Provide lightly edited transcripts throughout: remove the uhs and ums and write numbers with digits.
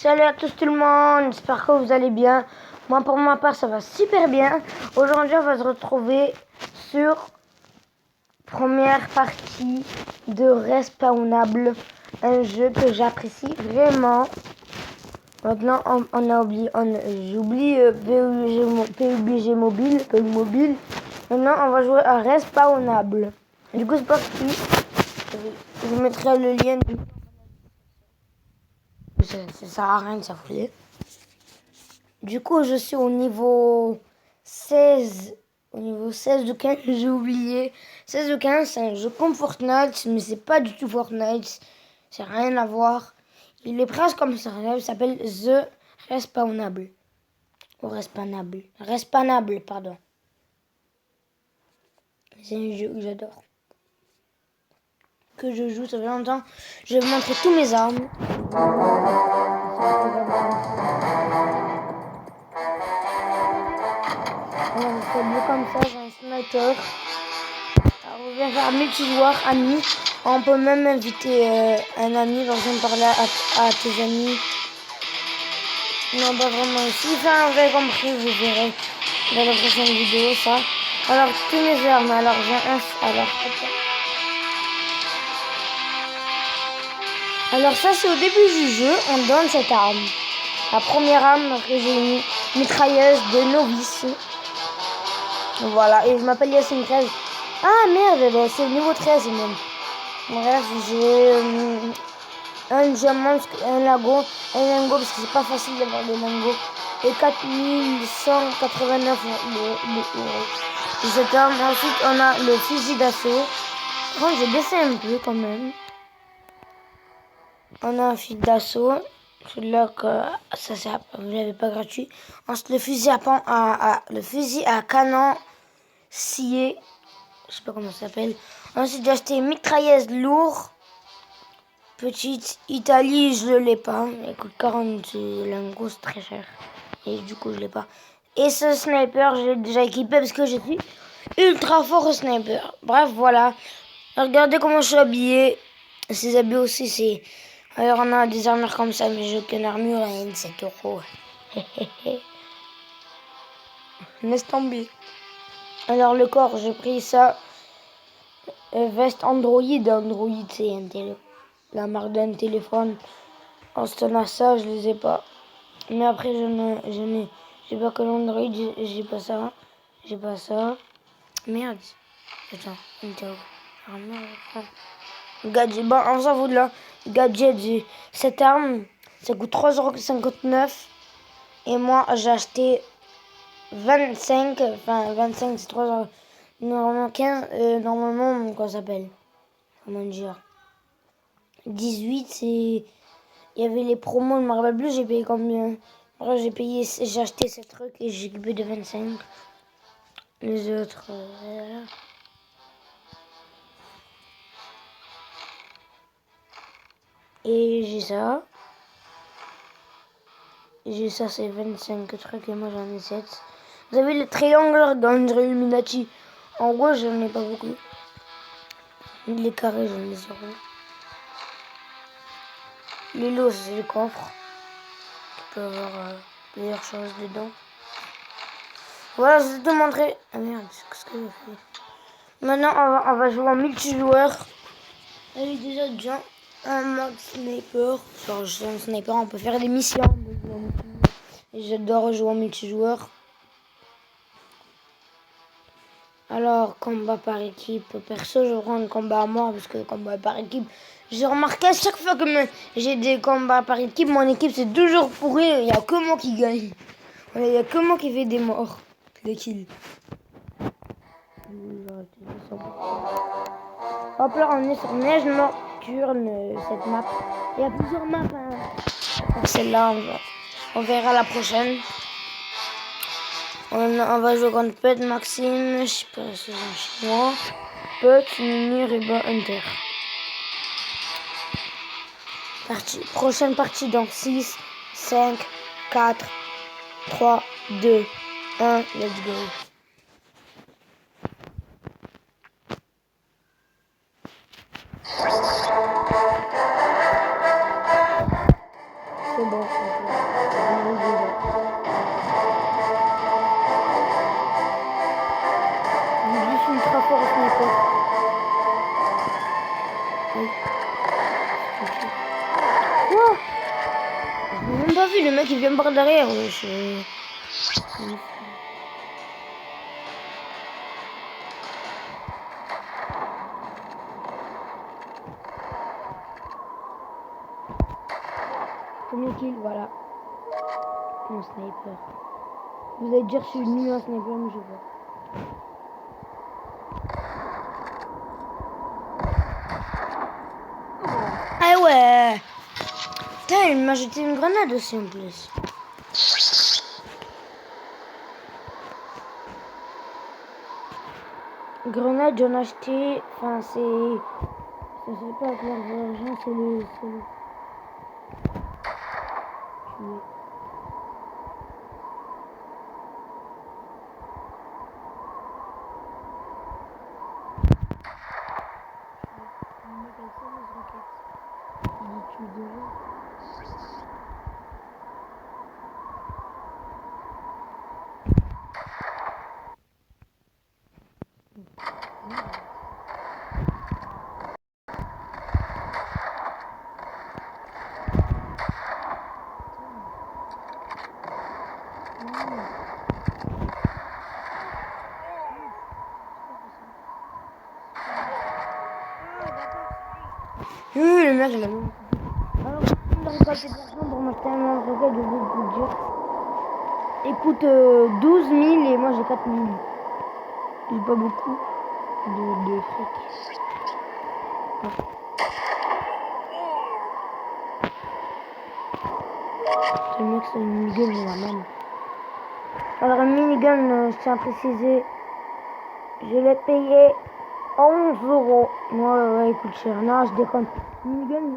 Salut à tous tout le monde, j'espère que vous allez bien. Moi pour ma part ça va super bien. Aujourd'hui on va se retrouver sur première partie de Respawnable, un jeu que j'apprécie vraiment. Maintenant j'oublie PUBG mobile. Maintenant on va jouer à Respawnable. Du coup c'est parti. Je mettrai le lien. Ça sert à rien de s'affoler. Du coup, je suis au niveau 16. Au niveau 16 ou 15, j'ai oublié. 16 ou 15, c'est un jeu comme Fortnite, mais c'est pas du tout Fortnite. C'est rien à voir. Il est presque comme ça. Il s'appelle The Respawnable. Ou Respawnable. Respawnable, pardon. C'est un jeu que j'adore. Que je joue, ça fait longtemps. Je vais vous montrer tous mes armes. Alors, on fait mieux comme ça, j'ai un sniper. Alors, on vient faire multijoueur, amis. On peut même inviter un ami, par exemple, parler à tes amis. Non, pas vraiment. Si ça avait compris, vous verrez dans la prochaine vidéo, ça. Alors, tous mes armes. Alors, j'ai un... Alors, ça, c'est au début du jeu. On donne cette arme. La première arme que j'ai mis, mitrailleuse de novice. Voilà, et je m'appelle Yacine 13. Ah merde, c'est le niveau 13 même. Bref, j'ai un diamant, un lingot, parce que c'est pas facile d'avoir des lingots. Et 4189 euros. Et cette arme, ensuite on a le fusil d'assaut. Bon, j'ai baissé un peu quand même. On a un fusil d'assaut. Celui-là que ça vous l'avez pas gratuit. Ensuite le fusil le fusil à canon scié. Je sais pas comment ça s'appelle. Ensuite, j'ai acheté une mitrailleuse lourde. Petite Italie, je l'ai pas. Elle coûte 40 lingots, c'est très cher. Et du coup, je l'ai pas. Et ce sniper, je l'ai déjà équipé parce que je suis ultra fort au sniper. Bref, voilà. Regardez comment je suis habillé. Ces habits aussi, c'est... Alors, on a des armures comme ça, mais j'ai aucune armure et 7 euros. Laisse tomber. Alors, le corps, j'ai pris ça. Veste Android, c'est la marque d'un téléphone. Ensuite on a ça, je les ai pas. Mais après j'ai pas que l'Android, j'ai pas ça. J'ai pas ça. Merde. Attends, gadget, bon, on s'en fout de là. Gadget, cette arme, ça coûte 3,59 €. Et moi j'ai acheté 25, enfin 25 c'est 3 €. Normalement 15, normalement, comment ça s'appelle? Comment dire? 18, c'est... Il y avait les promos, je me rappelle plus, j'ai payé combien? Après, j'ai acheté ces trucs et j'ai occupé de 25. Les autres... Et j'ai ça. J'ai ça, c'est 25 trucs et moi j'en ai 7. Vous avez le triangle dans Illuminati. En gros, j'en ai pas beaucoup. Les carrés, j'en ai 0. Les lots, c'est le coffre. Tu peux avoir plusieurs choses dedans. Voilà, je vais te montrer. Ah merde, qu'est-ce que j'ai fait? Maintenant, on va jouer en multijoueur. Avec déjà déjà un mode sniper. Genre, je suis un sniper, on peut faire des missions. Et j'adore jouer en multijoueur. Alors, combat par équipe. Perso, je prends le combat à mort parce que le combat par équipe, j'ai remarqué à chaque fois que j'ai des combats par équipe, mon équipe c'est toujours pourri. Il n'y a que moi qui gagne. Il n'y a que moi qui fait des morts, des kills. Hop là, on est sur Neige Nocturne, cette map. Il y a plusieurs maps. Hein. Celle-là, on verra la prochaine. On va jouer contre Pet Maxime, je sais pas si c'est un chinois. Pet, Mini, Ruba, Hunter. Prochaine partie dans 6, 5, 4, 3, 2, 1, let's go. C'est bon. Quoi? Je l'ai même pas vu, le mec il vient par derrière. Premier kill, voilà. Mon sniper. Vous allez dire que je suis nul en sniper, mais je vois. Ah ouais! Putain, il m'a jeté une grenade aussi en plus. Grenade, j'en ai acheté. Enfin, c'est. Ça fait pas avec l'argent, c'est le. Le mec, il a même. Alors, on a récolté de l'argent pour m'acheter un roquette, je vais vous le dire. Il coûte 12 000 et moi j'ai 4 000. J'ai pas beaucoup de fric. Le mec, c'est une minigun, il a même. Alors, une minigun, je tiens à préciser, je l'ai payé 11 €. Ouais, il coûte cher. Non, je déconne. Minigun.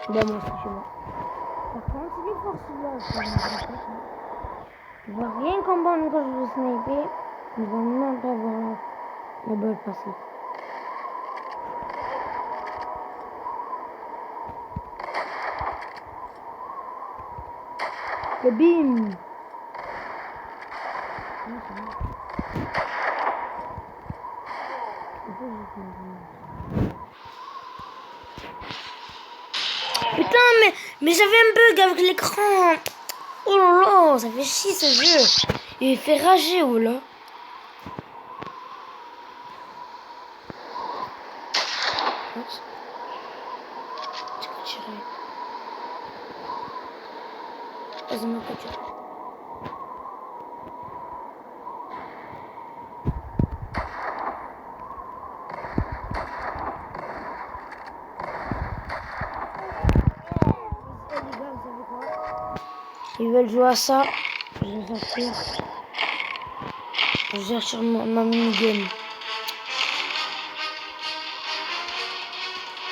Bah, moi aussi, chez moi. Par contre, il est fort celui-là. Il va rien comprendre quand je veux sniper. Il va même pas voir la balle passer. Le bim! Putain, mais j'avais un bug avec l'écran. Oh là là, ça fait chier ce jeu. Il fait rager, oh là. Vas-y, ma voiture. Ils veulent jouer à ça. Je vais sortir. Je gère sur ma minigun.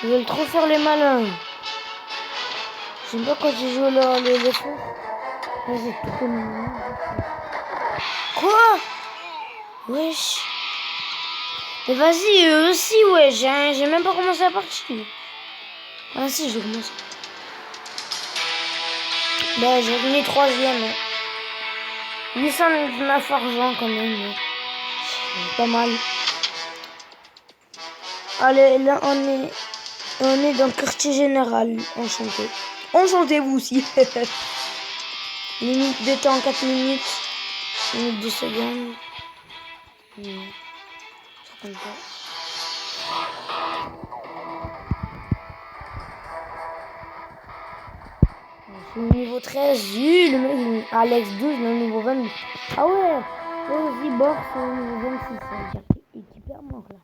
Ils veulent trop faire les malins. J'aime pas quand ils jouent les fous. Vas-y, tout comme. Quoi? Wesh. Mais vas-y, eux aussi, ouais. J'ai même pas commencé la partie. Ah si, j'ai commencé. Ben, j'ai fini 3e. 809 argent quand même. C'est pas mal. Allez, là, on est dans le quartier général. Enchanté. Enchanté, vous aussi. Limite de temps, 4 minutes. Limite de secondes. Ça compte pas. Je suis au niveau 13. Le mec, Alex 12, le niveau 20. Ah ouais. Aussi, Bord, c'est au niveau 26. Ça veut dire qu'il est hyper mort là.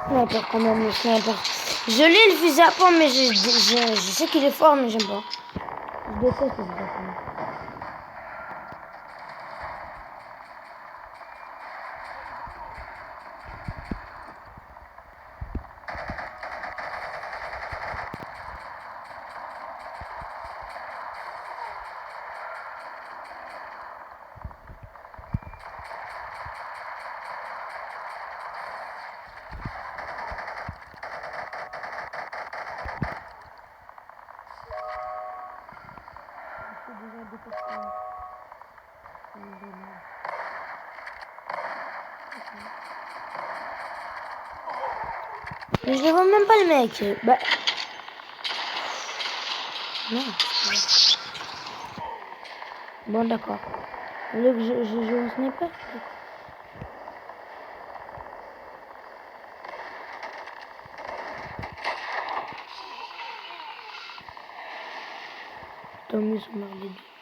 Sniper quand même, le sniper. Je l'ai le fusil à pompe, mais je sais qu'il est fort, mais j'aime pas. Je déteste le fusil à pompe. Mais je le vois même pas le mec. Bah. Non. Bon d'accord. Vous voulez que je joue au sniper? Tant mieux, ça meurt les deux.